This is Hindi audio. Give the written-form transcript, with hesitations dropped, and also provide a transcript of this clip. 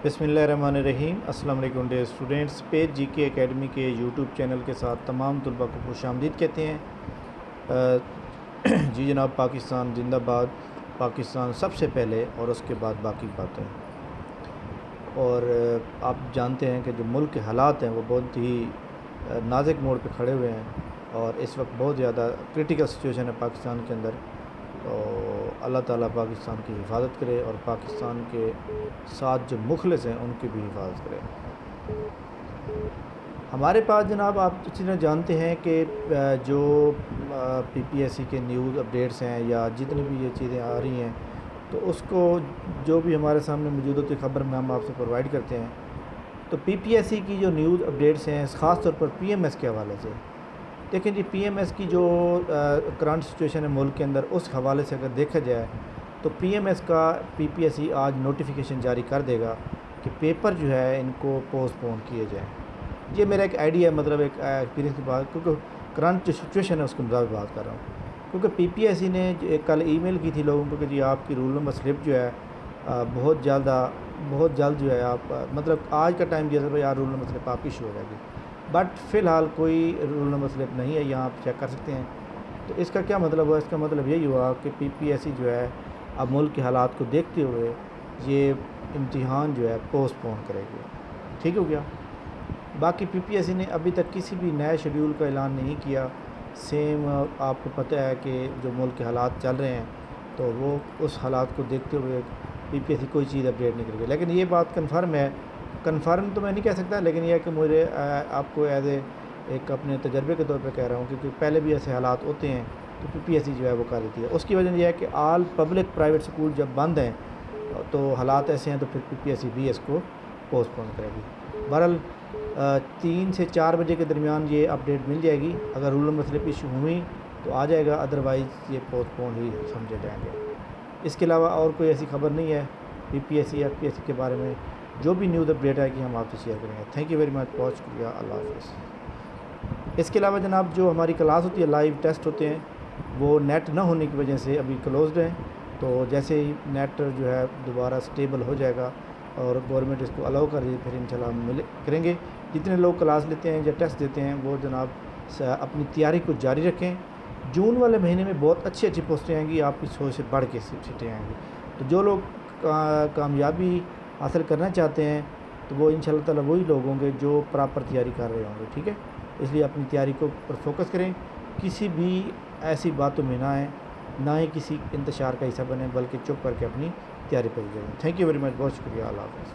बिस्मिल्लाहिर्रहमानिर्रहीम। अस्सलाम वालेकुम dear students. Page GK academy के यूट्यूब चैनल के साथ तमाम तलबा को खुशामदीद कहते हैं। जी जनाब, पाकिस्तान जिंदाबाद। पाकिस्तान सबसे पहले और उसके बाद बाकी बातें। और आप जानते हैं कि जो मुल्क के हालात हैं वो बहुत ही नाजुक मोड़ पे खड़े हुए हैं और इस वक्त बहुत ज़्यादा क्रिटिकल सिचुएशन है पाकिस्तान के अंदर। तो अल्लाह ताला पाकिस्तान की हिफाजत करे और पाकिस्तान के साथ जो मुखलिस हैं उनकी भी हिफाजत करे। हमारे पास जनाब आप अच्छी तरह जानते हैं कि जो पीपीएससी के न्यूज़ अपडेट्स हैं या जितनी भी ये चीज़ें आ रही हैं तो उसको जो भी हमारे सामने मौजूद होती खबर में हम आपसे प्रोवाइड करते हैं। तो पीपीएससी की जो न्यूज़ अपडेट्स हैं ख़ास तौर पर पीएमएस के हवाले से देखें जी, पीएमएस की जो करंट सिचुएशन है मुल्क के अंदर उस हवाले से अगर देखा जाए तो पीएमएस का पीपीएससी आज नोटिफिकेशन जारी कर देगा कि पेपर जो है इनको पोस्टपोन किए जाएँ। ये मेरा एक आइडिया, मतलब एक एक्सपीरियंस की बात, क्योंकि करंट जो सिचुएशन है उसके मुताबिक बात कर रहा हूँ। क्योंकि पीपीएससी ने कल ईमेल की थी लोगों को कि जी आपकी रूल नंबर स्लिप जो है बहुत जल्द जो है आप मतलब आज का टाइम दिया था भाई यार रूल नंबर स्लिप आपकी इशू हो जाएगी, बट फ़िलहाल कोई रूल नंबर स्लिप नहीं है, यहाँ आप चेक कर सकते हैं। तो इसका क्या मतलब हुआ? इसका मतलब यही हुआ कि पीपीएससी जो है अब मुल्क के हालात को देखते हुए ये इम्तिहान जो है पोस्टपोन करेगी। ठीक हो गया। बाकी पीपीएससी ने अभी तक किसी भी नए शेड्यूल का ऐलान नहीं किया। सेम आपको पता है कि जो मुल्क के हालात चल रहे हैं तो वो उस हालात को देखते हुए पीपीएससी कोई चीज़ अपडेट नहीं करेगी। लेकिन ये बात कन्फर्म है, कन्फर्म तो मैं नहीं कह सकता, लेकिन यह है कि मुझे आपको एज एक अपने तजर्बे के तौर पे कह रहा हूँ क्योंकि पहले भी ऐसे हालात होते हैं तो पीपीएससी जो है वो कर देती है। उसकी वजह यह है कि आल पब्लिक प्राइवेट स्कूल जब बंद हैं तो हालात ऐसे हैं तो फिर पीपीएससी भी इसको पोस्टपोन करेगी। बहरहाल 3 से 4 बजे के दरमियान ये अपडेट मिल जाएगी। अगर रूल नंबर स्लिप इशू हुई तो आ जाएगा, अदरवाइज़ ये पोस्टपोन ही समझे जाएंगे। इसके अलावा और कोई ऐसी खबर नहीं है पीपीएससी एफपीएससी के बारे में। जो भी न्यूज़ अपडेट आएगी हम आपसे शेयर करेंगे। थैंक यू वेरी मच, बहुत शुक्रिया, अल्लाह हाफ़िज़। इसके अलावा जनाब जो हमारी क्लास होती है, लाइव टेस्ट होते हैं, वो नेट ना होने की वजह से अभी क्लोज्ड हैं। तो जैसे ही नेट जो है दोबारा स्टेबल हो जाएगा और गवर्नमेंट इसको अलाउ कर दी फिर इंशाल्लाह हम मिले करेंगे। जितने लोग क्लास लेते हैं या टेस्ट देते हैं वो जनाब अपनी तैयारी को जारी रखें। जून वाले महीने में बहुत अच्छी अच्छी पोस्टें आएंगी, आपकी सोच से बढ़ के सीटें आएंगी। तो जो लोग कामयाबी हासिल करना चाहते हैं तो वो इंशाल्लाह ताला वही लोग होंगे जो प्रॉपर तैयारी कर रहे होंगे। ठीक है, इसलिए अपनी तैयारी को पर फोकस करें, किसी भी ऐसी बातों में ना आए, ना ही किसी इंतशार का हिस्सा बने, बल्कि चुप करके अपनी तैयारी पर जाएं। थैंक यू वेरी मच, बहुत शुक्रिया, अल्लाह हाफ़िज़।